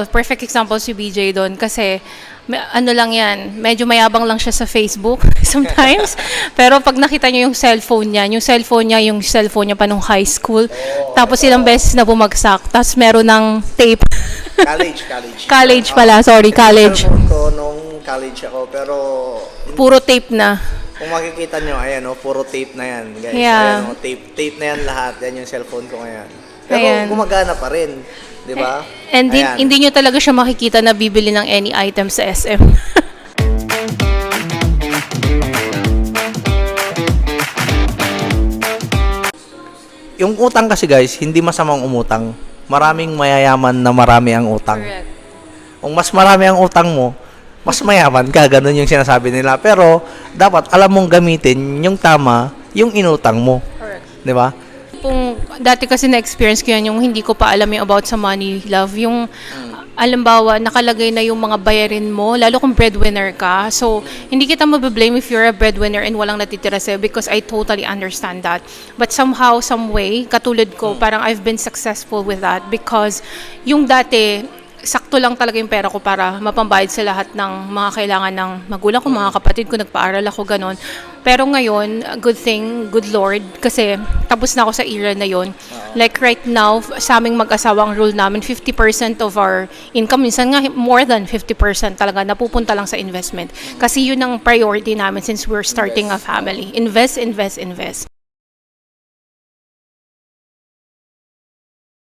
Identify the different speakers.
Speaker 1: perfect example si BJ doon kasi ano lang yan, medyo mayabang lang siya sa Facebook sometimes. Pero pag nakita niyo yung cellphone niya pa nung high school. Tapos ilang beses na bumagsak. Tapos meron ng tape.
Speaker 2: College.
Speaker 1: College pala, sorry, college.
Speaker 2: Cellphone ko nung college ako, pero
Speaker 1: Puro tape na.
Speaker 2: kung makikita nyo, ayan puro tape na yan, guys.
Speaker 1: Yeah.
Speaker 2: Ayan tape na yan lahat. Yan yung cellphone ko ngayon. Pero
Speaker 1: Ayan.
Speaker 2: gumagana pa rin, di ba?
Speaker 1: And
Speaker 2: Ayan.
Speaker 1: hindi nyo talaga siya makikita na bibili ng any item sa SM.
Speaker 2: Yung utang kasi guys, hindi masamang umutang. Maraming mayayaman na marami ang utang.
Speaker 1: Correct.
Speaker 2: Kung mas marami ang utang mo, mas mayaman ka, ganun yung sinasabi nila. Pero, dapat alam mong gamitin yung tama, yung inutang mo.
Speaker 1: Correct.
Speaker 2: Di ba?
Speaker 1: Kung dati kasi na-experience ko yan, yung hindi ko pa alam yung about sa money, love, yung alambawa, nakalagay na yung mga bayarin mo, lalo kung breadwinner ka. So, hindi kita mabiblame if you're a breadwinner and walang natitira sa'yo because I totally understand that. But somehow, some way, katulad ko, parang I've been successful with that because yung dati, sakto lang talaga yung pera ko para mapambayad sa lahat ng mga kailangan ng magulang ko, mga kapatid ko, nagpaaral ako, ganon. Pero ngayon, good thing, good Lord, kasi tapos na ako sa era na yon. Like right now, sa aming mag-asawa, ang rule namin, 50% of our income, minsan nga more than 50% talaga, napupunta lang sa investment. Kasi yun ang priority namin since we're starting a family. Invest.